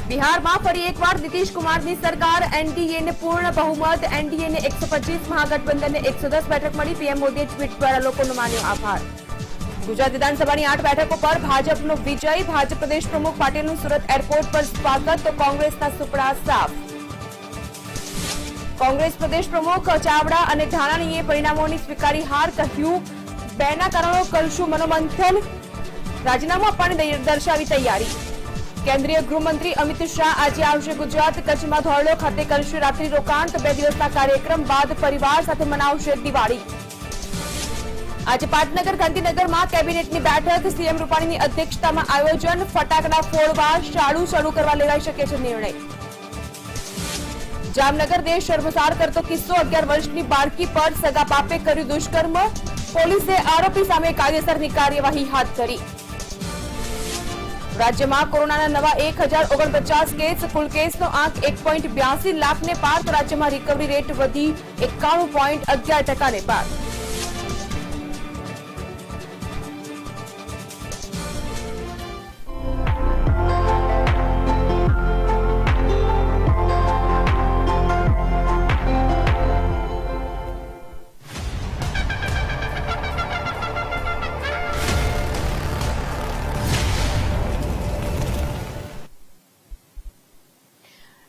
બિહારમાં ફરી એકવાર નીતિશ કુમારની સરકાર, એનડીએને પૂર્ણ બહુમત, એનડીએને 125, મહાગઠબંધનને 110 બેઠક મળી. પીએમ મોદીએ ટ્વીટ દ્વારા લોકોનો માન્યો આભાર. ગુજરાત વિધાનસભાની 8 બેઠકો પર ભાજપનો વિજય, ભાજપ પ્રદેશ પ્રમુખ પાટીલનું સુરત એરપોર્ટ પર સ્વાગત, તો કોંગ્રેસના સુપડા સાફ. કોંગ્રેસ પ્રદેશ પ્રમુખ ચાવડા અને ધાનાણીએ પરિણામોની સ્વીકારી હાર, કહ્યું બેના કારણો કરશું મનોમંથન, રાજીનામું આપવાની દર્શાવી તૈયારી. કેન્દ્રીય ગૃહમંત્રી અમિત શાહ આજે આવશે ગુજરાત, કચ્છમાં ધોરડો ખાતે કરશે રાત્રિ રોકાણ, તો 2 દિવસના કાર્યક્રમ બાદ પરિવાર સાથે મનાવશે દિવાળી. આજે પાટનગર ગાંધીનગરમાં કેબિનેટની બેઠક, સીએમ રૂપાણીની અધ્યક્ષતામાં આયોજન, ફટાકડા ફોડવા શાળું શરૂ કરવા લેવાઈ શકે છે નિર્ણય. જામનગર દેશ શર્મસાર કરતો કિસ્સો, 11 વર્ષની બાળકી પર સગા બાપે કર્યું દુષ્કર્મ, પોલીસે આરોપી સામે કાયદેસરની કાર્યવાહી હાથ ધરી. રાજ્યમાં કોરોનાના નવા 1049 કેસ, કુલ કેસનો આંક 1.82 લાખને પાર, તો રાજ્યમાં રિકવરી રેટ વધી 91.11% પાર.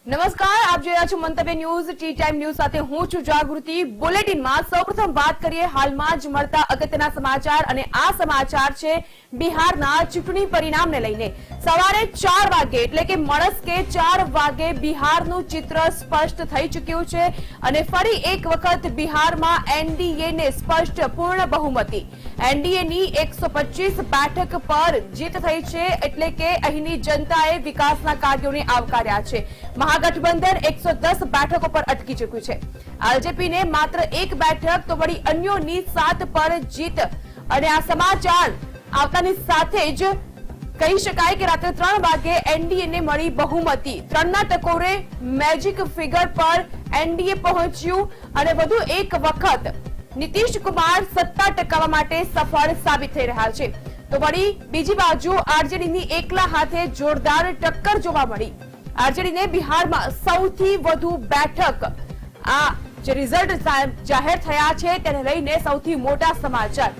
નમસ્કાર, આપ જોઈ રહ્યા છો મંતવ્ય ન્યૂઝ, ટી ટાઈમ ન્યૂઝ સાથે હું છું જાગૃતિ. બુલેટિનમાં સૌપ્રથમ વાત કરીએ હાલમાં જ મળતા અગત્યના સમાચાર, અને આ સમાચાર છે બિહારના ચૂંટણી પરિણામને લઈને. સવારે 4 વાગે એટલે કે મળસ્કે 4 વાગે બિહારનું ચિત્ર સ્પષ્ટ થઈ ચૂક્યું છે, અને ફરી એક વખત બિહારમાં એનડીએને સ્પષ્ટ પૂર્ણ બહુમતી, એનડીએની 125 બેઠક પર જીત થઈ છે, એટલે કે અહીંની જનતાએ વિકાસના કાર્યોને આવકાર્યા છે. મહાગઠબંધન 110 બેઠકો પર અટકી ચૂક્યું છે. આરજેપીને માત્ર 1 બેઠક, તો વળી અન્યોની 7 પર જીત. અને આ સમાચાર આવતાની સાથે જ કહી શકાય કે રાત્રે 3 વાગે એનડીએને મળી બહુમતી. 3ના ટકોરે મેજિક ફિગર પર એનડીએ પહોંચ્યું, અને વધુ એક વખત નીતિશ કુમાર સત્તા ટકાવવા માટે સફળ સાબિત થઈ રહ્યા છે. તો વળી બીજી બાજુ આરજેડીની એકલા હાથે જોરદાર ટક્કર જોવા મળી. આરજેડીને બિહારમાં સૌથી વધુ બેઠક, આ જે રિઝલ્ટ જાહેર થયા છે તેને લઈને સૌથી મોટા સમાચાર.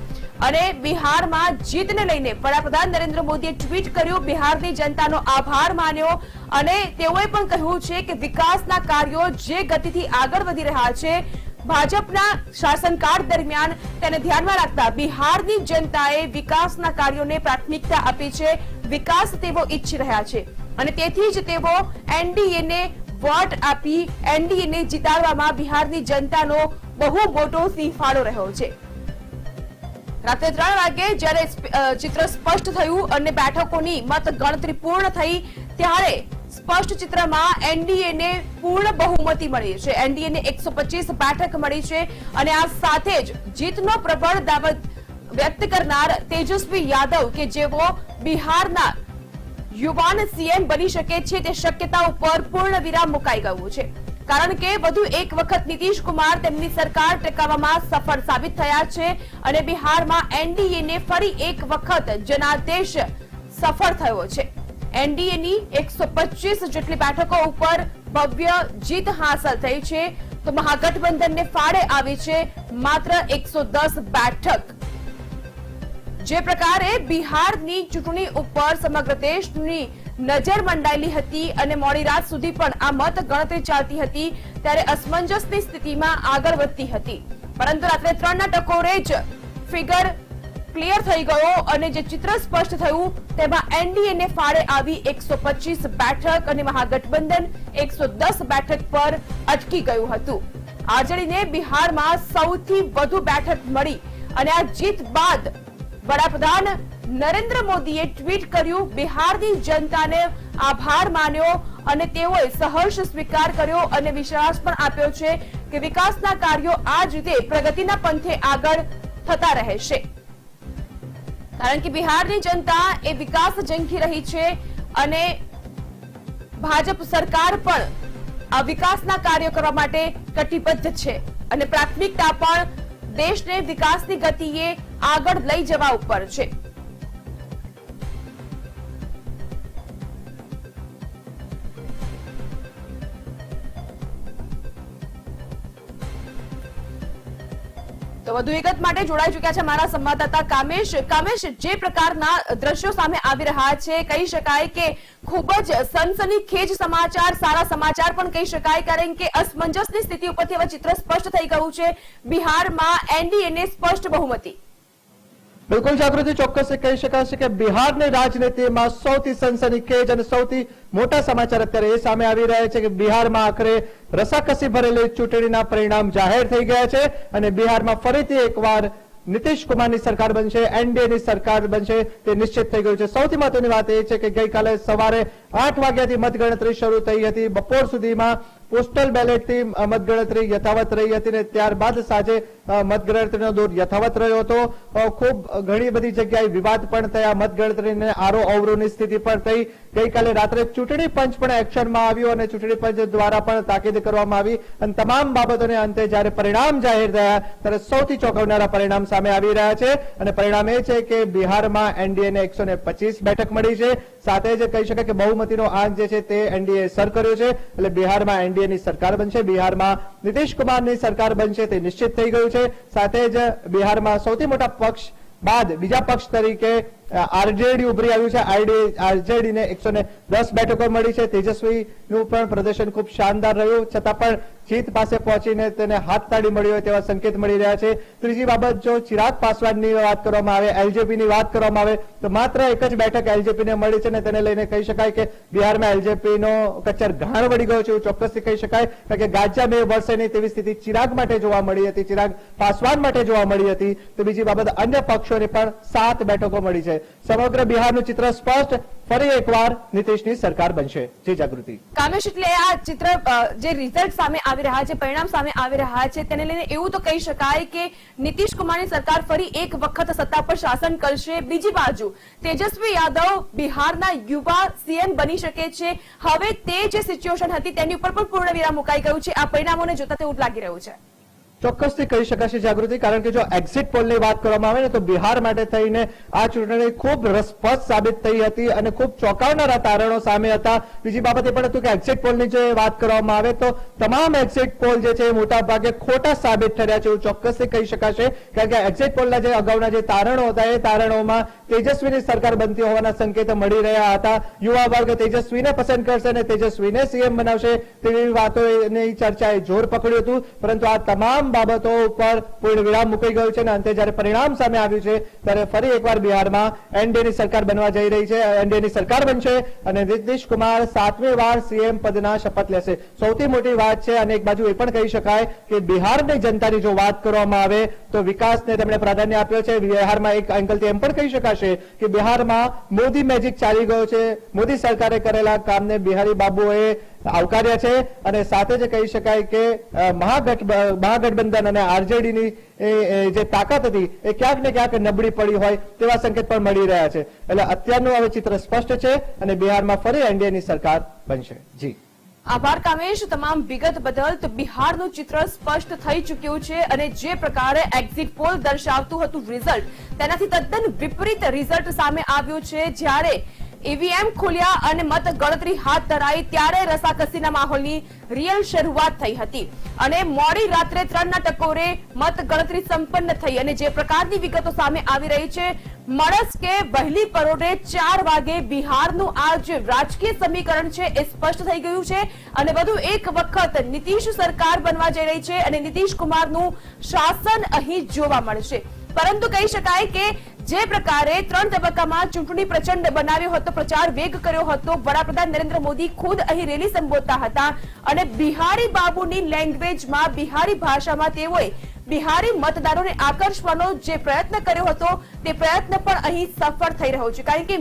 અને બિહારમાં જીતને લઈને વડાપ્રધાન નરેન્દ્ર મોદીએ ટ્વીટ કર્યું, બિહારની જનતાનો આભાર માન્યો, અને તેઓએ પણ કહ્યું છે કે વિકાસના કાર્યો જે ગતિથી આગળ વધી રહ્યા છે, ભાજપના શાસનકાળ દરમિયાન તેને ધ્યાનમાં રાખતા બિહારની જનતાએ વિકાસના કાર્યોને પ્રાથમિકતા આપી છે, વિકાસ તેઓ ઈચ્છી રહ્યા છે, અને તેથી જ તેઓ એનડીએને વોટ આપી એનડીએને જીતાડવામાં બિહારની જનતાનો બહુ મોટો સિંહ ફાળો રહ્યો છે. રાત્રે 3 વાગે જ્યારે ચિત્ર સ્પષ્ટ થયું અને બેઠકોની મત ગણતરી પૂર્ણ થઈ, ત્યારે સ્પષ્ટ ચિત્રમાં એનડીએને પૂર્ણ બહુમતી મળી છે. એનડીએને 125 બેઠક મળી છે, અને આ સાથે જ જીતનો પ્રબળ દાવો વ્યક્ત કરનાર તેજસ્વી યાદવ, કે જેઓ બિહારના યુવાન સીએમ બની શકે છે, તે શક્યતા ઉપર પૂર્ણ વિરામ મુકાઈ ગયું છે. કારણ કે વધુ એક વખત નીતિશ કુમાર તેમની સરકાર ટકાવવામાં સફળ સાબિત થયા છે, અને બિહારમાં એનડીએને ફરી એક વખત જનાદેશ સફળ થયો છે. એનડીએની 125 જેટલી બેઠકો ઉપર ભવ્ય જીત હાંસલ થઈ છે, તો મહાગઠબંધનને ફાળે આવી છે માત્ર 110 બેઠક. જે પ્રકારે બિહારની ચૂંટણી ઉપર સમગ્ર દેશની નજર મંડાયેલી હતી, અને મોડી રાત સુધી પણ આ મત ગણતરી ચાલતી હતી, ત્યારે અસમંજસની સ્થિતિમાં આગળ વધતી હતી. પરંતુ રાત્રે 3ના ટકોરે જ ફિગર ક્લિયર થઈ ગયો, અને જે ચિત્ર સ્પષ્ટ થયું તેમાં એનડીએને ફાળે આવી 125 બેઠક, અને મહાગઠબંધન 110 બેઠક પર અટકી ગયું હતું. આરજેડીને બિહારમાં સૌથી વધુ બેઠક મળી, અને આ જીત બાદ વડાપ્રધાન નરેન્દ્ર મોદીએ ટ્વીટ કર્યું, બિહારની જનતાને આભાર માન્યો, અને તેઓએ સહર્ષ સ્વીકાર કર્યો, અને વિશ્વાસ પણ આપ્યો છે કે વિકાસના કાર્યો આ જ રીતે પ્રગતિના પંથે આગળ થતા રહેશે. કારણ કે બિહારની જનતા એ વિકાસ ઝંખી રહી છે, અને ભાજપ સરકાર પણ આ વિકાસના કાર્યો કરવા માટે કટિબદ્ધ છે, અને પ્રાથમિકતા પણ દેશને વિકાસની ગતિએ આગળ લઈ જવા ઉપર છે. વધુ વિગત માટે જોડાઈ ચુક્યા છે મારા સંવાદદાતા કામેશ. કામેશ, જે પ્રકારના દ્રશ્યો સામે આવી રહ્યા છે, કહી શકાય કે ખૂબ જ સનસનીખેજ સમાચાર, સારા સમાચાર પણ કહી શકાય, કારણ કે અસમંજસની સ્થિતિ ઉપરથી હવે ચિત્ર સ્પષ્ટ થઈ ગયું છે. બિહારમાં એનડીએને સ્પષ્ટ બહુમતી. બિલકુલ જાગૃતિ, ચોક્કસ કહી શકાશે કે બિહારની રાજનીતિમાં સૌથી સનસનીખેજ અને સૌથી મોટા સમાચાર અત્યારે એ સામે આવી રહ્યા છે કે બિહારમાં આખરે રસાકસી ભરેલી ચૂંટણીના પરિણામ જાહેર થઈ ગયા છે અને બિહારમાં ફરીથી એકવાર નીતિશ કુમારની સરકાર બનશે, એનડીએની સરકાર બનશે તે નિશ્ચિત થઈ ગયું છે. સૌથી મહત્વની વાત એ છે કે ગઈકાલે સવારે 8 વાગ્યાથી મતગણતરી શરૂ થઈ હતી. બપોર સુધીમાં પોસ્ટલ બેલેટથી મતગણતરી યથાવત રહી હતી અને ત્યારબાદ સાંજે મતગણતરીનો દોર યથાવત રહ્યો હતો. ખૂબ ઘણી બધી જગ્યાએ વિવાદ પણ થયા, મતગણતરીને આરો અવરોની સ્થિતિ પણ થઈ. ગઈકાલે રાત્રે ચૂંટણી પંચ પણ એક્શનમાં આવ્યો અને ચૂંટણી પંચ દ્વારા પણ તાકીદ કરવામાં આવી અને તમામ બાબતોને અંતે જ્યારે પરિણામ જાહેર થયા ત્યારે સૌથી ચોંકાવનારા પરિણામ સામે આવી રહ્યા છે અને પરિણામ એ છે કે બિહારમાં એનડીએને 125 બેઠક મળી છે. સાથે જ કહી શકાય કે બહુમતીનો આંક જે છે તે એનડીએ સર કર્યો છે એટલે બિહારમાં એનડીએની સરકાર બનશે, બિહારમાં નીતિશ કુમારની સરકાર બનશે તે નિશ્ચિત થઈ ગયું છે. સાથે જ બિહારમાં સૌથી મોટા પક્ષ બાદ બીજા પક્ષ તરીકે આરજેડી ઉભરી આવ્યું છે. આરજેડીને 110 બેઠકો મળી છે. તેજસ્વીનું પણ પ્રદર્શન ખૂબ શાનદાર રહ્યું, છતાં પણ જીત પાસે પહોંચીને તેને હાથતાળી મળી હોય તેવા સંકેત મળી રહ્યા છે. ત્રીજી બાબત, જો ચિરાગ પાસવાનની વાત કરવામાં આવે, એલજેપીની વાત કરવામાં આવે તો માત્ર એક જ બેઠક એલજેપીને મળી છે અને તેને લઈને કહી શકાય કે બિહારમાં એલજેપીનો કચ્ચર ઘાણ વળી ગયો છે એવું ચોક્કસથી કહી શકાય, કારણ કે ગાજા બે વર્ષે નહીં તેવી સ્થિતિ ચિરાગ માટે જોવા મળી હતી, ચિરાગ પાસવાન માટે જોવા મળી હતી. તો બીજી બાબત, અન્ય પક્ષોને પણ 7 બેઠકો મળી છે. સમગ્ર બિહારનું ચિત્ર સ્પષ્ટ, ફરી એકવાર નીતિશની સરકાર બનશે. જી જાગૃતિ. કામેશ, એટલે આ ચિત્ર જે રિઝલ્ટ સામે આવી રહ્યા છે, પરિણામ સામે આવી રહ્યા છે, તેને લઈને એવું તો કહી શકાય કે નીતિશ કુમારની સરકાર ફરી એક વખત સત્તા પર શાસન કરશે. બીજી બાજુ તેજસ્વી યાદવ બિહારના યુવા સીએમ બની શકે છે. હવે તે જે સિચ્યુએશન હતી તેની ઉપર પણ પૂર્ણ વિરામ મુકાઈ ગયું છે. આ પરિણામોને જોતા તેવું લાગી રહ્યું છે. ચોક્કસથી કહી શકાશે જાગૃતિ, કારણ કે જો એક્ઝિટ પોલની વાત કરવામાં આવે ને તો બિહાર માટે થઈને આ ચૂંટણી ખૂબ રસપ્રદ સાબિત થઈ હતી અને ખૂબ ચોંકાવનારા તારણો સામે હતા. બીજી બાબત એ પણ હતું કે એક્ઝિટ પોલની જો વાત કરવામાં આવે તો તમામ એક્ઝિટ પોલ જે છે એ મોટા ભાગે ખોટા સાબિત થયા છે એવું ચોક્કસથી કહી શકાશે, કારણ કે એક્ઝિટ પોલના જે અગાઉના જે તારણો હતા એ તારણોમાં તેજસ્વીની સરકાર બનતી હોવાના સંકેતો મળી રહ્યા હતા. યુવા વર્ગ તેજસ્વીને પસંદ કરશે અને તેજસ્વીને સીએમ બનાવશે તેવી વાતોની ચર્ચાએ જોર પકડ્યું હતું, પરંતુ આ તમામ બાબતો ઉપર પૂર્ણ વિરામ મૂકાઈ ગયું છે અને અંતે જ્યારે પરિણામ સામે આવ્યું છે ત્યારે ફરી એકવાર બિહારમાં એનડીએની સરકાર બનવા જઈ રહી છે, એનડીએની સરકાર બનશે અને નીતિશ કુમાર 7મી વાર સીએમ પદના શપથ લેશે. સૌથી મોટી વાત છે અને એક બાજુ એ પણ કહી શકાય કે બિહારની જનતાની જો વાત કરવામાં આવે તો વિકાસને તેમણે પ્રાધાન્ય આપ્યો છે. બિહારમાં એક એંગલથી એમ પણ કહી શકાશે કે બિહારમાં મોદી મેજિક ચાલી ગયો છે. મોદી સરકારે કરેલા કામને બિહારી બાબુઓએ આવકાર્યા છે અને સાથે જ કહી શકાય કે મહાગઠબંધન અને આરજેડીની જે તાકાત હતી એ ક્યાંક ને ક્યાંક નબળી પડી હોય તેવા સંકેત પણ મળી રહ્યા છે. એટલે અત્યારનું હવે ચિત્ર સ્પષ્ટ છે અને બિહારમાં ફરી એનડીએની સરકાર બનશે. જી આભાર કામેશ, તમામ વિગત બદલ. તો બિહારનું ચિત્ર સ્પષ્ટ થઈ ચૂક્યું છે અને જે પ્રકારે એક્ઝિટ પોલ દર્શાવતું હતું રિઝલ્ટ, તેનાથી તદ્દન વિપરીત રિઝલ્ટ સામે આવ્યું છે. જ્યારે ઈવીએમ ખોલ્યા અને મત ગણતરી હાથ ધરાઈ ત્યારે રસાકસીના માહોલની રિયલ શરૂઆત થઈ હતી અને મોડી રાત્રે 3ના ટકોરે મત ગણતરી સંપન્ન થઈ અને જે પ્રકારની વિગતો સામે આવી રહી છે, મળસ કે વહેલી પરોઢે 4 વાગે બિહારનું આ જે રાજકીય સમીકરણ છે એ સ્પષ્ટ થઈ ગયું છે અને વધુ એક વખત નીતિશ સરકાર બનવા જઈ રહી છે અને નીતિશ કુમારનું શાસન અહીં જોવા મળશે. પરંતુ કહી શકાય કે જે પ્રકારે 3 તબક્કામાં ચૂંટણી પ્રચંડ બનાવ્યો હતો, પ્રચાર વેગ કર્યો હતો, વડાપ્રધાન નરેન્દ્ર મોદી ખુદ અહીં રેલી સંબોધતા હતા અને બિહારી બાબુની લેંગ્વેજમાં, બિહારી ભાષામાં તેઓએ બિહારી મતદારોને આકર્ષવાનો જે પ્રયત્ન કર્યો હતો તે પ્રયત્ન પણ અહીં સફળ થઈ રહ્યો છે, કારણ કે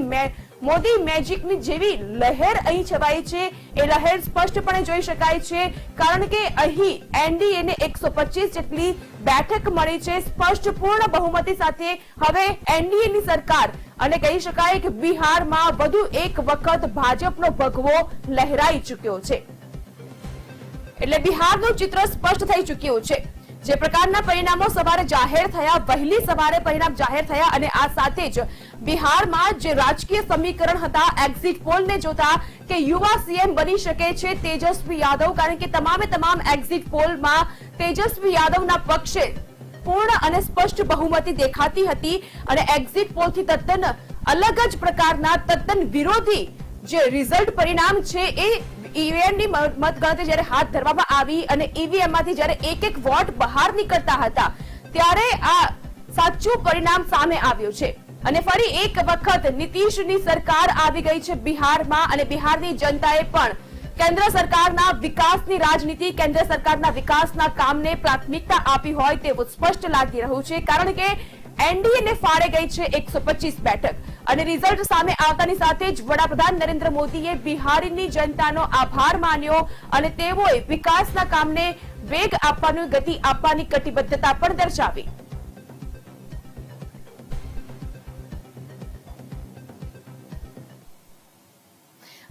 મોદી મેજિકની જેવી લહેર અહીં છવાઈ છે એ લહેર સ્પષ્ટપણે જોઈ શકાય છે, કારણ કે અહીં એનડીએને 125 જેટલી બેઠક મળી છે સ્પષ્ટ પૂર્ણ બહુમતી સાથે. હવે એનડીએની સરકાર અને કહી શકાય કે બિહારમાં વધુ એક વખત ભાજપનો ભગવો લહેરાઈ ચૂક્યો છે. એટલે બિહારનું ચિત્ર સ્પષ્ટ થઈ ચૂક્યું છે. જે પ્રકારના પરિણામો સવારે જાહેર થયા, વહેલી સવારે પરિણામ જાહેર થયા અને આ સાથે જ બિહારમાં જે રાજકીય સમીકરણ હતા એક્ઝિટ પોલને જોતા કે યુવા સીએમ બની શકે છે તેજસ્વી યાદવ, કારણ કે તમામ એક્ઝિટ પોલમાં તેજસ્વી યાદવના પક્ષે પૂર્ણ અને સ્પષ્ટ બહુમતી દેખાતી હતી અને એક્ઝિટ પોલથી તદ્દન અલગ જ પ્રકારના તદ્દન વિરોધી જે રિઝલ્ટ પરિણામ છે એ ઈવીએમની મતગણતરી જ્યારે હાથ ધરવામાં આવી અને ઈવીએમ માંથી જ્યારે એક વોટ બહાર નીકળતા હતા ત્યારે આ સાચું પરિણામ સામે આવ્યું છે અને ફરી એક વખત નીતિશની સરકાર આવી ગઈ છે બિહારમાં અને બિહારની જનતાએ પણ કેન્દ્ર સરકારના વિકાસની રાજનીતિ, કેન્દ્ર સરકારના વિકાસના કામને પ્રાથમિકતા આપી હોય તેવું સ્પષ્ટ લાગી રહ્યું છે કારણ કે એનડીએને ફાળે ગઈ છે 125 બેઠક અને રિઝલ્ટ સામે આવતાની સાથે જ વડાપ્રધાન નરેન્દ્ર મોદીએ બિહારની જનતાનો આભાર માન્યો અને તેઓએ વિકાસના કામને વેગ આપવાની, ગતિ આપવાની કટિબદ્ધતા પણ દર્શાવી.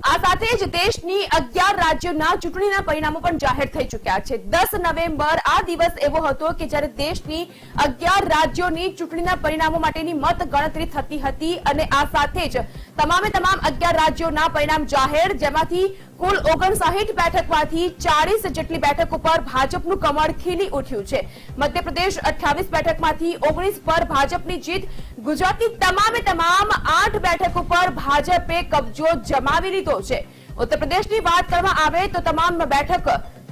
આ સાથે જ દેશની 11 રાજ્યોના ચૂંટણીના પરિણામો પણ જાહેર થઈ ચૂક્યા છે. 10 નવેમ્બર આ દિવસ એવો હતો કે જ્યારે દેશની 11 રાજ્યોની ચૂંટણીના પરિણામો માટેની મત ગણતરી થતી હતી અને આ સાથે જ તમામ 11 રાજ્યોના પરિણામ જાહેર, જેમાંથી કુલ 59 બેઠકમાંથી 40 જેટલી બેઠક ઉપર ભાજપનું કમળ ખીલી ઉઠ્યું છે. મધ્યપ્રદેશ 28 બેઠકમાંથી 19 પર ભાજપની જીત. ગુજરાતની તમામ 8 બેઠક ઉપર ભાજપે કબજો જમાવી લીધો છે. ઉત્તર પ્રદેશની વાત કરવામાં આવે તો તમામ બેઠક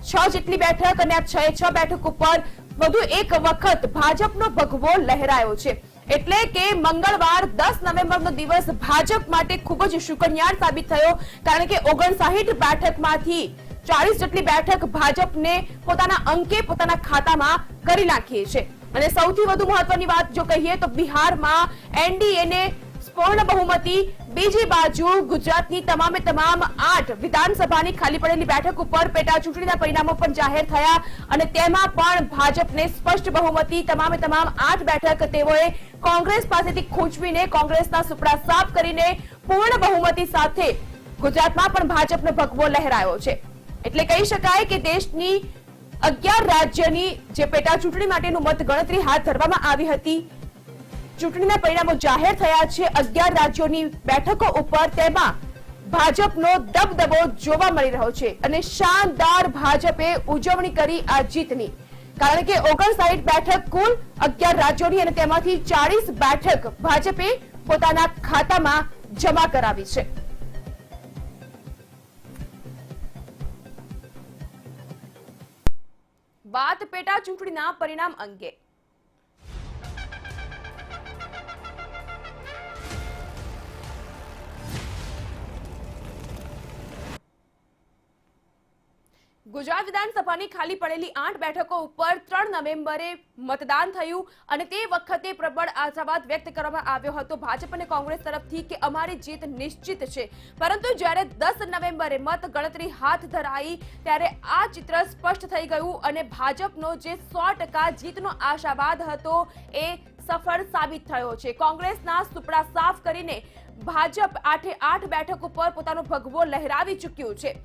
6 જેટલી બેઠક અને આ 6 બેઠક ઉપર વધુ એક વખત ભાજપનો ભગવો લહેરાયો છે. એટલે કે મંગળવાર 10 નવેમ્બરનો દિવસ ભાજપ માટે ખૂબ જ શુકનિયાળ સાબિત થયો કારણ કે 59 બેઠકમાંથી 40 જેટલી બેઠક ભાજપને પોતાના અંકે, પોતાના ખાતામાં કરી નાખી છે. અને સૌથી વધુ મહત્વની વાત જો કહીએ તો બિહારમાં એનડીએને પૂર્ણ બહુમતી, બીજી બાજુ ગુજરાતની તમામ 8 વિધાનસભાની ખાલી પડેલી બેઠક ઉપર પેટા ચૂંટણીના પરિણામો પણ જાહેર થયા અને તેમાં પણ ભાજપને સ્પષ્ટ બહુમતી, તમામ 8 બેઠક તેઓએ કોંગ્રેસ પાસેથી ખૂંચવીને, કોંગ્રેસના સુપડા સાફ કરીને પૂર્ણ બહુમતી સાથે ગુજરાતમાં પણ ભાજપનો ભગવો લહેરાયો છે. એટલે કહી શકાય કે દેશની 11 રાજ્યની જે પેટા ચૂંટણી માટેનું મત ગણતરી હાથ ધરવામાં આવી હતી, ચૂંટણીના પરિણામો જાહેર થયા છે 11 રાજ્યોની બેઠકો ઉપર, તેમાં ભાજપનો દબદબો જોવા મળી રહ્યો છે અને શાનદાર ભાજપે ઉજવણી કરી આ જીતની કારણ કે 59 બેઠક કુલ 11 રાજ્યોની અને તેમાંથી 40 બેઠક ભાજપે પોતાના ખાતામાં જમા કરાવી છે. વાત પેટા ચૂંટણીના પરિણામ અંગે. ગુજરાત વિધાનસભાની ખાલી પડેલી 8 બેઠકો ઉપર 3 નવેમ્બરે મતદાન થયું અને તે વખતે પ્રબળ આશાવાદ વ્યક્ત કરવામાં આવ્યો હતો ભાજપ અને કોંગ્રેસ તરફથી કે અમારી જીત નિશ્ચિત છે. પરંતુ જ્યારે 10 નવેમ્બરે મત ગણતરી હાથ ધરાઈ ત્યારે આ ચિત્ર સ્પષ્ટ થઈ ગયું અને ભાજપનો જે 100% જીતનો આશાવાદ હતો એ સફળ સાબિત થયો છે. કોંગ્રેસના સુપડા સાફ કરીને ભાજપ 8 બેઠક ઉપર પોતાનો ભગવો લહેરાવી ચૂક્યું છે.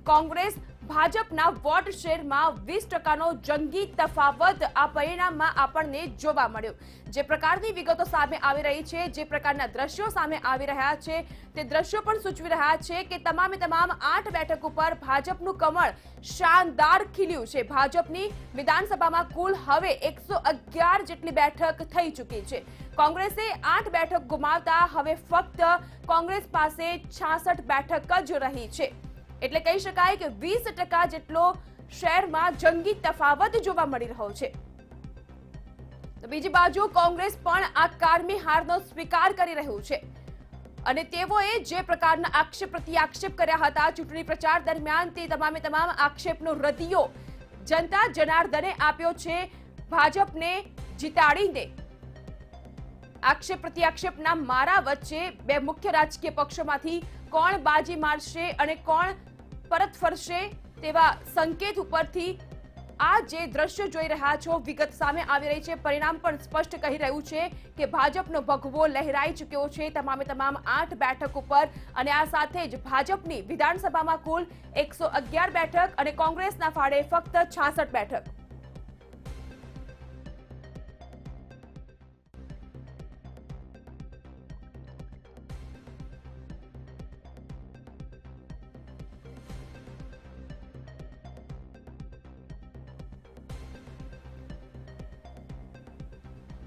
કોંગ્રેસ ભાજપના વોટ શેરમાં 20%નો જંગી તફાવત આ પરિણામમાં આપણને જોવા મળ્યો. જે પ્રકારની વિગતો સામે આવી રહી છે, જે પ્રકારના દ્રશ્યો સામે આવી રહ્યા છે, તે દ્રશ્યો પણ સૂચવી રહ્યા છે કે તમામ 8 બેઠક ઉપર ભાજપનું કમળ શાનદાર ખીલ્યું છે. ભાજપની વિધાનસભામાં કુલ હવે 111 જેટલી બેઠક થઈ ચૂકી છે. કોંગ્રેસે 8 બેઠક ગુમાવતા હવે ફક્ત કોંગ્રેસ પાસે 66 બેઠક જ રહી છે. એટલે કહી શકાય કે 20% જેટલો શહેરમાં જંગી તફાવત જોવા મળી રહ્યો છે. તો બીજી બાજુ કોંગ્રેસ પણ આ કારમી હારનો સ્વીકાર કરી રહ્યું છે અને તેઓએ જે પ્રકારના આક્ષેપ પ્રત્યાક્ષેપ કર્યા હતા ચૂંટણી પ્રચાર દરમિયાન તે તમામ આક્ષેપનો રદિયો જનતા જનાર્દને આપ્યો છે. ભાજપને જીતાડીને આક્ષેપ પ્રત્યાક્ષેપના મારા વચ્ચે બે મુખ્ય રાજકીય પક્ષોમાંથી કોણ બાજી મારશે અને કોણ પરત ફરશે તેવા સંકેત ઉપરથી આ જે દ્રશ્ય જોઈ રહ્યા છો વિગત સામે આવી રહી છે. પરિણામ પણ સ્પષ્ટ કહી રહ્યું છે કે ભાજપનો ભગવો લહેરાઈ ચૂક્યો છે તમામ 8 બેઠક ઉપર અને આ સાથે જ ભાજપની વિધાનસભામાં કુલ 111 બેઠક અને કોંગ્રેસના ફાળે ફક્ત 66 બેઠક.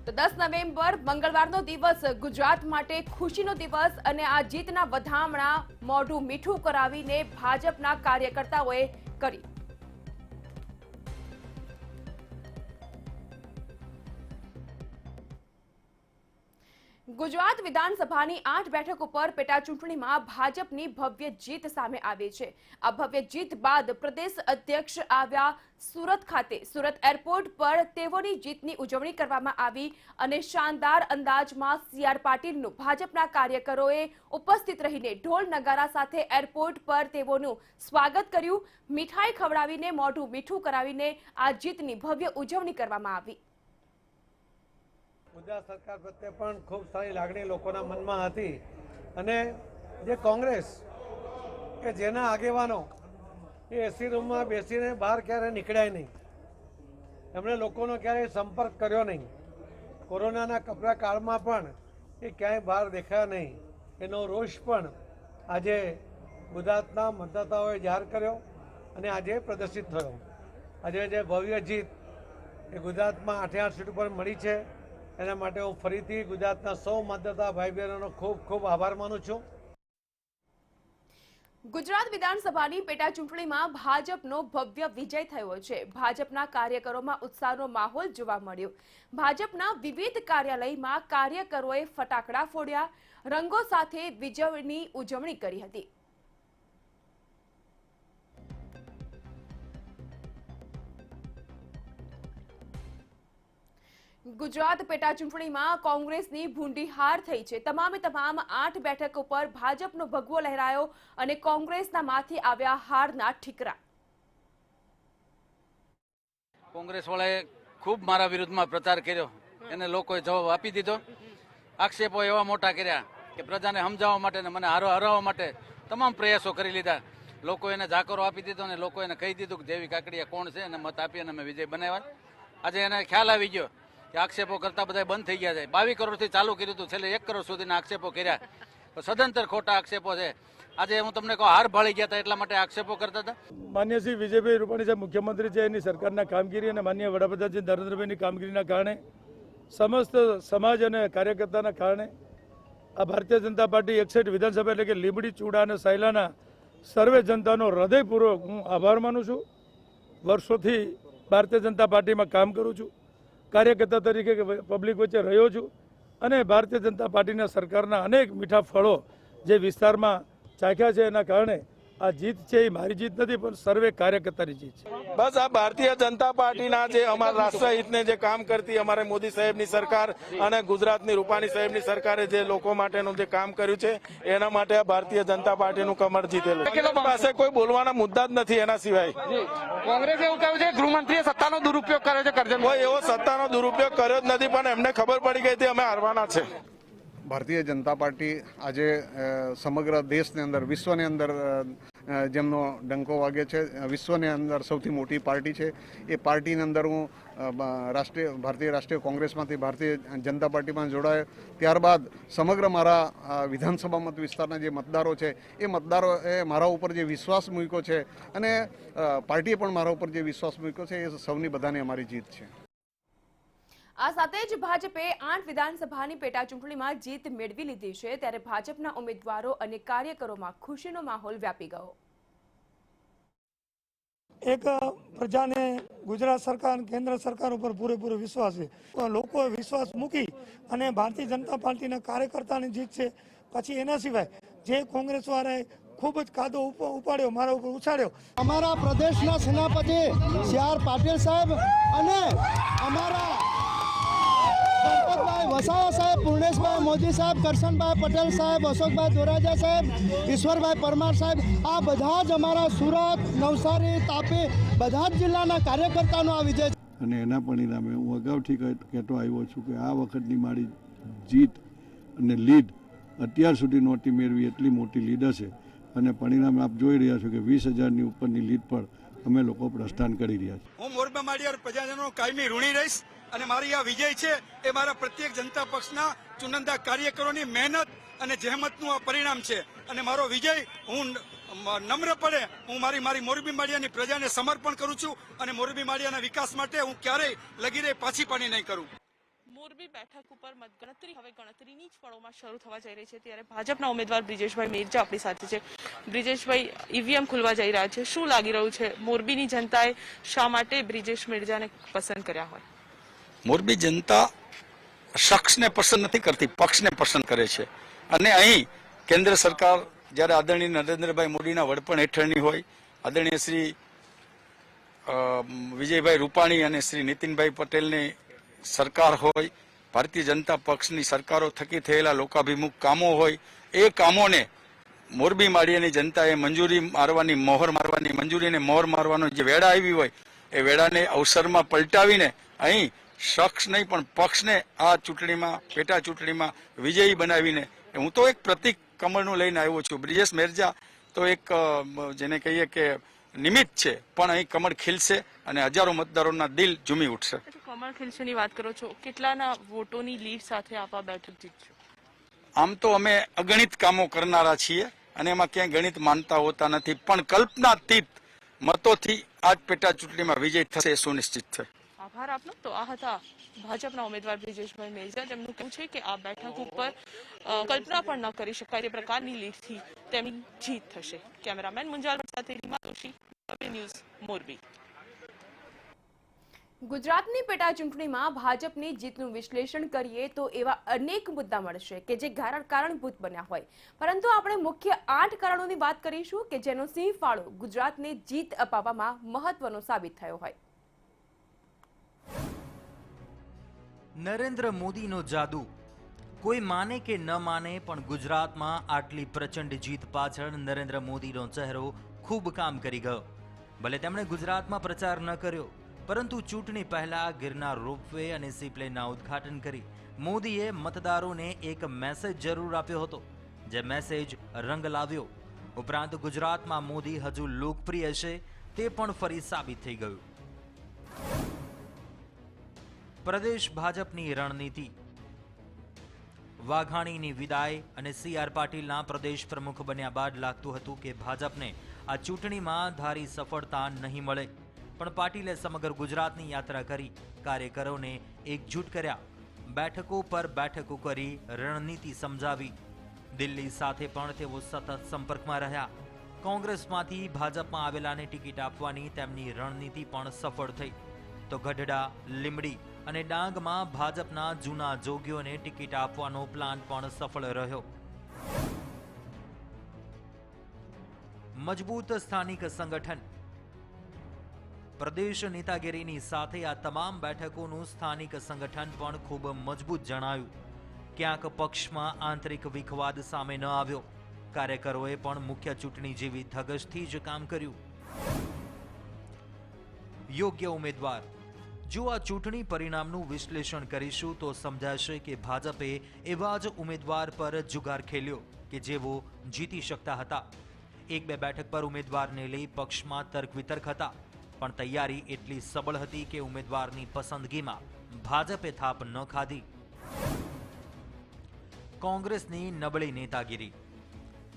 તો 10 નવેમ્બર મંગળવારનો દિવસ ગુજરાત માટે ખુશીનો દિવસ અને આ જીતના વધામણા મોઢું મીઠું કરાવીને ભાજપના કાર્યકર્તાઓએ કરી. ગુજરાત વિધાનસભાની 8 બેઠક ઉપર પેટા ચૂંટણીમાં ભાજપની ભવ્ય જીત સામે આવી છે. આ ભવ્ય જીત બાદ પ્રદેશ અધ્યક્ષ આવ્યા સુરત ખાતે. સુરત એરપોર્ટ પર તેઓની જીતની ઉજવણી કરવામાં આવી અને શાનદાર અંદાજમાં CR પાટીલનું ભાજપના કાર્યકરોએ ઉપસ્થિત રહીને ઢોલ નગારા સાથે એરપોર્ટ પર તેઓનું સ્વાગત કર્યું. મીઠાઈ ખવડાવીને મોઢું મીઠું કરાવીને આ જીતની ભવ્ય ઉજવણી કરવામાં આવી. ગુજરાત સરકાર પ્રત્યે પણ ખૂબ સારી લાગણી લોકોના મનમાં હતી અને જે કોંગ્રેસ કે જેના આગેવાનો એ એસી રૂમમાં બેસીને બહાર ક્યારેય નીકળ્યા નહીં, એમણે લોકોનો ક્યારેય સંપર્ક કર્યો નહીં, કોરોનાના કપરા કાળમાં પણ એ ક્યાંય બહાર દેખાયા નહીં, એનો રોષ પણ આજે ગુજરાતના મતદાતાઓએ જાહેર કર્યો અને આજે પ્રદર્શિત થયો. આજે જે ભવ્ય જીત એ ગુજરાતમાં 8 સીટ ઉપર મળી છે એના માટે હું ફરીથી ગુજરાતના સૌ મતદાતા ભાઈ બહેનોનો ખૂબ ખૂબ આભાર માનું છું. ગુજરાત વિધાનસભાની પેટા ચૂંટણીમાં ભાજપનો ભવ્ય વિજય થયો છે. ભાજપના કાર્યકરોમાં ઉત્સાહનો માહોલ જોવા મળ્યો. ભાજપના વિવિધ કાર્યાલયમાં કાર્યકરોએ ફટાકડા ફોડ્યા, રંગો સાથે વિજયની ઉજવણી કરી હતી. ગુજરાત પેટા ચૂંટણીમાં કોંગ્રેસની ભૂંડી હાર થઈ છે. તમામે તમામ 8 બેઠક ઉપર ભાજપનો ભગવો લહેરાયો અને કોંગ્રેસના માથે આવ્યા હારના ઠીકરા. કોંગ્રેસ વાળાએ ખૂબ મારા વિરુદ્ધમાં પ્રચાર કર્યો, એને લોકોએ જવાબ આપી દીધો. આક્ષેપો એવા મોટા કર્યા કે પ્રજાને સમજાવવા માટે અને મને હરાવવા માટે તમામ પ્રયાસો કરી લીધા. લોકો એને જાકરો આપી દીધો અને લોકો એને કહી દીધું કે જેવી કાકડીયા કોણ છે એને મત આપી અને અમે વિજય બનાવ્યા. આજે એને ખ્યાલ આવી ગયો કે આક્ષેપો કરતા બધા બંધ થઈ ગયા છે. 22 કરોડથી ચાલુ કર્યું હતું, છેલ્લે 1 કરોડ સુધીના આક્ષેપો કર્યા, તો સદંતર ખોટા આક્ષેપો છે. આજે હું તમને કહું, હાર ભાળી ગયા હતા એટલા માટે આક્ષેપો કરતા હતા. માન્ય શ્રી વિજયભાઈ રૂપાણી સાહેબ મુખ્યમંત્રી છે, એની સરકારના કામગીરી અને માન્ય વડાપ્રધાન શ્રી નરેન્દ્રભાઈની કામગીરીના કારણે સમસ્ત સમાજ અને કાર્યકર્તાના કારણે આ ભારતીય જનતા પાર્ટી 61 વિધાનસભા એટલે કે લીંબડી, ચૂડા અને સાયલાના સર્વે જનતાનો હૃદયપૂર્વક હું આભાર માનું છું. વર્ષોથી ભારતીય જનતા પાર્ટીમાં કામ કરું છું, કાર્યકર્તા તરીકે પબ્લિક વચ્ચે રહ્યો છું અને ભારતીય જનતા પાર્ટીના સરકારના અનેક મીઠા ફળો જે વિસ્તારમાં ચાખ્યા છે એના કારણે આ જીત છે એ મારી જીત નથી પણ સર્વે કાર્યકર્તાની જીત છે. બસ આ ભારતીય જનતા પાર્ટીના જે અમારા રાષ્ટ્રહિતને જે કામ કરતી અમારે મોદી સાહેબની સરકાર અને ગુજરાતની રૂપાણી સાહેબની સરકારે જે લોકો માટેનું જે કામ કર્યું છે એના માટે આ ભારતીય જનતા પાર્ટીનું કમર જીતેલું. પાસે કોઈ બોલવાના મુદ્દા જ નથી એના સિવાય. કોંગ્રેસે એવું કહ્યું છે ગૃહમંત્રીએ સત્તાનો દુરુપયોગ કર્યો છે. કોઈ એવો સત્તાનો દુરુપયોગ કર્યો જ નથી પણ એમને ખબર પડી ગઈ હતી અમે હારવાના છે. ભારતીય જનતા પાર્ટી આજે સમગ્ર દેશની અંદર, વિશ્વની અંદર જેમનો ડંકો વાગે છે, વિશ્વની અંદર સૌથી મોટી પાર્ટી છે. એ પાર્ટીની અંદર હું ભારતીય રાષ્ટ્રીય કોંગ્રેસમાંથી ભારતીય જનતા પાર્ટીમાં જોડાયો. ત્યારબાદ સમગ્ર મારા વિધાનસભા મત વિસ્તારના જે મતદારો છે એ મતદારોએ મારા ઉપર જે વિશ્વાસ મૂક્યો છે અને પાર્ટીએ પણ મારા ઉપર જે વિશ્વાસ મૂક્યો છે એ સૌની બધાની અમારી જીત છે. આ સાથે જ ભાજપે 8 વિધાનસભાની પેટા ચૂંટણીમાં જીત મેળવી લીધી છે, ત્યારે ભાજપના ઉમેદવારો અને કાર્યકરોમાં ખુશીનો માહોલ વ્યાપી ગયો. એક પ્રજાને ગુજરાત સરકાર, કેન્દ્ર સરકાર ઉપર પૂરેપૂરો વિશ્વાસ છે. લોકોએ વિશ્વાસ મૂકી અને ભારતીય જનતા પાર્ટીના કાર્યકર્તાની જીત છે. પછી એના સિવાય જે કોંગ્રેસ વાળાએ ખૂબ જ કાદો ઉપાડ્યો, મારા ઉપર ઉછાળ્યો. અમારા પ્રદેશના સેનાપતિ CR પાટીલ સાહેબ અને અમારા ગણપતભાઈ વસાવા સાહેબ, પૂર્ણેશભાઈ મોદી સાહેબ, કરશનભાઈ પટેલ સાહેબ, અશોકભાઈ દોરાજા સાહેબ, ઈશ્વરભાઈ પરમાર સાહેબ, આ બધા જ અમારા સુરત, નવસારી, તાપી બધા જ જિલ્લાના કાર્યકર્તાનો આ વિજય. અને એના પરિણામે હું અગાઉથી કહેતો આવ્યો છું કે આ વખતની મારી જીત અને લીડ અત્યાર સુધી નહોતી મેળવી એટલી મોટી લીડ હશે અને પરિણામે આપ જોઈ રહ્યા છો કે 20,000ની ઉપરની લીડ પર અમે લોકો પ્રસ્થાન કરી રહ્યા છીએ. હું મોરબા માળિયા પ્રજાજનો કાયમી ઋણી રહીશ અને મારી આ વિજય છે એ મારા પ્રત્યેક જનતા પક્ષના ચુનંદા કાર્યકરોની મહેનત અને જહેમતનું આ પરિણામ છે. અને મારો વિજય હું નમ્રપણે હું મારી મોરબી માળિયાની પ્રજાને સમર્પણ કરું છું અને મોરબી માળિયાના વિકાસ માટે હું ક્યારેય લગીરે પાછી પાણી નહીં કરું. મોરબી બેઠક ઉપર મતગણતરી હવે ગણતરીની જ પળોમાં શરૂ થવા જઈ રહી છે, ત્યારે ભાજપના ઉમેદવાર બ્રિજેશભાઈ મેરજા આપણી સાથે છે. બ્રિજેશભાઈ, ઈવીએમ ખુલવા જઈ રહ્યા છે, શું લાગી રહ્યું છે? મોરબીની જનતાએ શા માટે બ્રિજેશ મેરજાને પસંદ કર્યા હોય? મોરબી જનતા શખ્સને પસંદ નથી કરતી, પક્ષને પસંદ કરે છે. અને અહીં કેન્દ્ર સરકાર જ્યારે આદરણીય નરેન્દ્રભાઈ મોદીના વડપણ હેઠળની હોય, આદરણીય શ્રી વિજયભાઈ રૂપાણી અને શ્રી નીતિનભાઈ પટેલની સરકાર હોય, ભારતીય જનતા પક્ષની સરકારો થકી થયેલા લોકાભિમુખ કામો હોય, એ કામોને મોરબી માળિયાની જનતાએ મંજૂરી મારવાની, મોહર મારવાની, મંજૂરીને મોહર મારવાનો જે વેળા આવી હોય, એ વેળાને અવસરમાં પલટાવીને અહીં શખ્સ નહીં પણ પક્ષને આ ચૂંટણીમાં, પેટા ચૂંટણીમાં વિજયી બનાવીને હું તો એક પ્રતિક કમળનું લઈને આવ્યો છું. બ્રિજેશ મેરજા તો એક જેને કહીએ કે નિમિત્ત છે, પણ અહીં કમળ ખીલશે અને હજારો મતદારોના દિલ ઝૂમી ઉઠશે. કમળ ખીલશેની વાત કરો છો, કેટલાના વોટોની લીડ સાથે આપ આ બેઠક જીતશો? આમ તો અમે અગણિત કામો કરનારા છીએ અને એમાં ક્યાંય ગણિત માનતા હોતા નથી, પણ કલ્પનાતીત મતોથી આજ પેટા ચૂંટણીમાં વિજય થશે એ સુનિશ્ચિત છે. આભાર આપનો. તો આ હતા ભાજપના ઉમેદવાર બ્રિજેશભાઈ મેરજા. તેમનું કહેવું છે કે આ બેઠક ઉપર કલ્પના પણ ન કરી શકાય તે પ્રકારની લીડથી તેમની જીત થશે. કેમેરામેન મુંજાલ સાથે રીમા દોશી, ન્યૂઝ મોરબી. ગુજરાતની પેટા ચૂંટણીમાં ભાજપની જીતનું વિશ્લેષણ કરીએ તો એવા અનેક મુદ્દા મળશે કે જે કારણભૂત બન્યા હોય, પરંતુ આપણે મુખ્ય 8 કારણોની વાત કરીશું કે જેનો સિંહ ફાળો ગુજરાતને જીત અપાવવામાં મહત્વનો સાબિત થયો હોય. નરેન્દ્ર મોદીનો જાદુ. કોઈ માને કે ન માને, પણ ગુજરાતમાં આટલી પ્રચંડ જીત પાછળ નરેન્દ્ર મોદીનો ચહેરો ખૂબ કામ કરી ગયો. ભલે તેમણે ગુજરાતમાં પ્રચાર ન કર્યો, પરંતુ ચૂંટણી પહેલા ગિરનાર રોપવે અને સીપ્લેનના ઉદ્ઘાટન કરી મોદીએ મતદારોને એક મેસેજ જરૂર આપ્યો હતો, જે મેસેજ રંગ લાવ્યો. ઉપરાંત ગુજરાતમાં મોદી હજુ લોકપ્રિય છે તે પણ ફરી સાબિત થઈ ગયું. પ્રદેશ ભાજપની રણનીતિ. વાઘાણીની વિદાય અને CR પાટીલના પ્રદેશ પ્રમુખ બન્યા બાદ લાગતું હતું કે ભાજપને આ ચૂંટણીમાં ધારી સફળતા નહીં મળે, પણ પાટીલે સમગ્ર ગુજરાતની યાત્રા કરી કાર્યકરોને એકજૂટ કર્યા, બેઠકો પર બેઠકો કરી રણનીતિ સમજાવી. દિલ્હી સાથે પણ તેઓ સતત સંપર્કમાં રહ્યા. કોંગ્રેસમાંથી ભાજપમાં આવેલાને ટિકિટ આપવાની તેમની રણનીતિ પણ સફળ થઈ. તો ગઢડા, લીંબડી અને ડાંગમાં ભાજપના જૂના જોગીઓને ટિકિટ આપવાનો પ્લાન પણ સફળ રહ્યો. મજબૂત સ્થાનિક સંગઠન. પ્રદેશ નેતાગીરીની સાથે આ તમામ બેઠકોનું સ્થાનિક સંગઠન પણ ખૂબ મજબૂત જણાયું. ક્યાંક પક્ષમાં આંતરિક વિખવાદ સામે ન આવ્યો. કાર્યકરોએ પણ મુખ્ય ચૂંટણી જેવી ધગશથી જ કામ કર્યું. યોગ્ય ઉમેદવાર. જો આ ચૂંટણી પરિણામનું વિશ્લેષણ કરીશું તો સમજાશે કે ભાજપે એવા જ ઉમેદવાર પર જુગાર ખેલ્યો કે જેઓ જીતી શકતા હતા. 1-2 બેઠક પર ઉમેદવારને લઈ પક્ષમાં તર્ક વિતર્ક હતા, પણ તૈયારી એટલી સબળ હતી કે ઉમેદવારની પસંદગીમાં ભાજપે થાપ ન ખાધી. કોંગ્રેસની નબળી નેતાગીરી.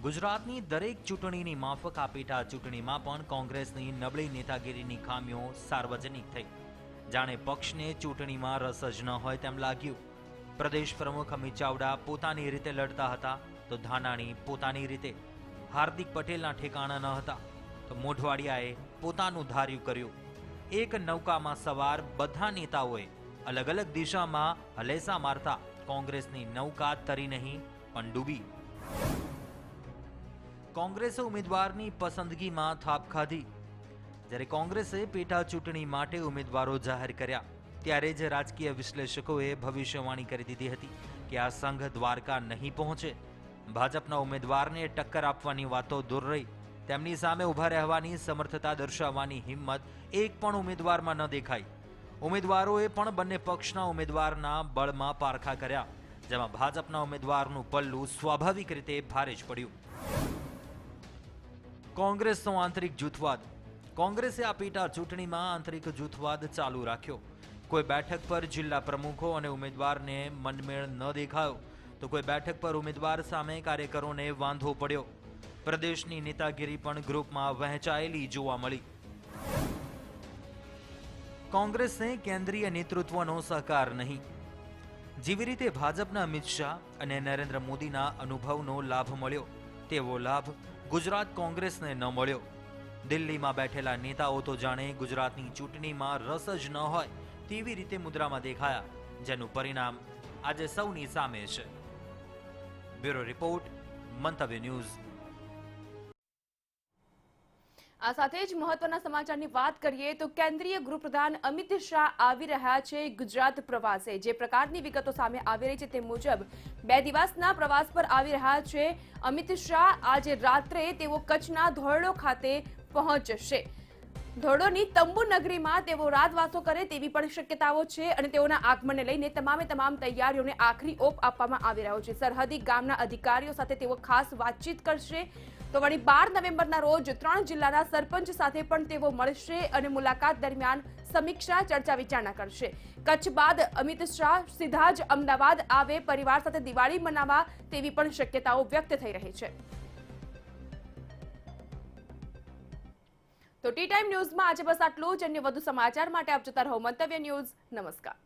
ગુજરાતની દરેક ચૂંટણીની માફક આ પેટા ચૂંટણીમાં પણ કોંગ્રેસની નબળી નેતાગીરીની ખામીઓ સાર્વજનિક થઈ. જાણે પક્ષને ચૂંટણીમાં રસ જ ન હોય તેમ લાગ્યું. પ્રદેશ પ્રમુખ અમિત ચાવડા પોતાની રીતે લડતા હતા, તો ધાનાણી પોતાની રીતે. હાર્દિક પટેલના ઠેકાણા ન હતા, તો મોઢવાડિયાએ પોતાનું ધાર્યું કર્યું. એક નૌકામાં સવાર બધા નેતાઓએ અલગ અલગ દિશામાં હલેસા મારતા કોંગ્રેસની નૌકા તરી નહીં પણ ડૂબી. કોંગ્રેસે ઉમેદવારની પસંદગીમાં થાપ ખાધી. જ્યારે કોંગ્રેસે પેટા ચૂંટણી માટે ઉમેદવારો જાહેર કર્યા, ત્યારે જ રાજકીય વિશ્લેષકોએ ભવિષ્યવાણી કરી દીધી હતી કે આ સંઘ દ્વારકા નહીં પહોંચે. ભાજપના ઉમેદવારને ટક્કર આપવાની વાતો દૂર રહી, તેમની સામે ઊભા રહેવાની સમર્થતા દર્શાવવાની હિંમત એક પણ ઉમેદવારમાં ન દેખાઈ. ઉમેદવારોએ પણ બંને પક્ષના ઉમેદવારના બળમાં પારખા કર્યા, જેમાં ભાજપના ઉમેદવારનું પલ્લું સ્વાભાવિક રીતે ભારે જ પડ્યું. કોંગ્રેસનો આંતરિક જૂથવાદ. કોંગ્રેસે આ પેટા ચૂંટણીમાં આંતરિક જૂથવાદ ચાલુ રાખ્યો. કોઈ બેઠક પર જિલ્લા પ્રમુખો અને ઉમેદવારને મનમેળ ન દેખાયો, તો કોઈ બેઠક પર ઉમેદવાર સામે કાર્યકરોને વાંધો પડ્યો. પ્રદેશની નેતાગીરી પણ ગ્રુપમાં વહેંચાયેલી જોવા મળી. કોંગ્રેસને કેન્દ્રીય નેતૃત્વનો સહકાર નહીં. જેવી રીતે ભાજપના અમિત શાહ અને નરેન્દ્ર મોદીના અનુભવનો લાભ મળ્યો તેવો લાભ ગુજરાત કોંગ્રેસને ન મળ્યો. દિલ્હીમાં બેઠેલા નેતાઓ તો જાણે ગુજરાતની ચૂંટણીમાં રસ જ ન હોય તેવી રીતે મુદ્રામાં દેખાયા, જેનું પરિણામ આજે સૌની સામે છે. બ્યુરો રિપોર્ટ, મંતવ્ય ન્યૂઝ. આ સાથે જ મહત્વના સમાચારની વાત કરીએ તો કેન્દ્રીય ગૃહપ્રધાન અમિત શાહ આવી રહ્યા છે ગુજરાત પ્રવાસે. જે પ્રકારની વિગતો સામે આવી રહી છે તે મુજબ 2 દિવસના પ્રવાસ પર આવી રહ્યા છે અમિત શાહ. આજે રાત્રે તેઓ કચ્છના ધોરડો ખાતે પહોંચશે. ધોરડોની તંબુ નગરીમાં તેઓ રાતવાસો કરે તેવી પણ શક્યતાઓ છે અને તેઓના આગમનને લઈને તમામ તૈયારીઓને આખરી ઓપ આપવામાં આવી રહ્યો છે. સરહદી ગામના અધિકારીઓ સાથે તેઓ ખાસ વાતચીત કરશે. તો વળી 12 નવેમ્બરના રોજ 3 જિલ્લાના સરપંચ સાથે પણ તેઓ મળશે અને મુલાકાત દરમિયાન સમીક્ષા ચર્ચા વિચારણા કરશે. કચ્છ બાદ અમિત શાહ સીધા જ અમદાવાદ આવે પરિવાર સાથે દિવાળી મનાવવા તેવી પણ શક્યતાઓ વ્યક્ત થઈ રહી છે. તો ટી ટાઈમ ન્યૂઝમાં આજે બસ આટલું જ. અન્ય વધુ સમાચાર માટે આપ જોતા રહો મંતવ્ય ન્યૂઝ. નમસ્કાર.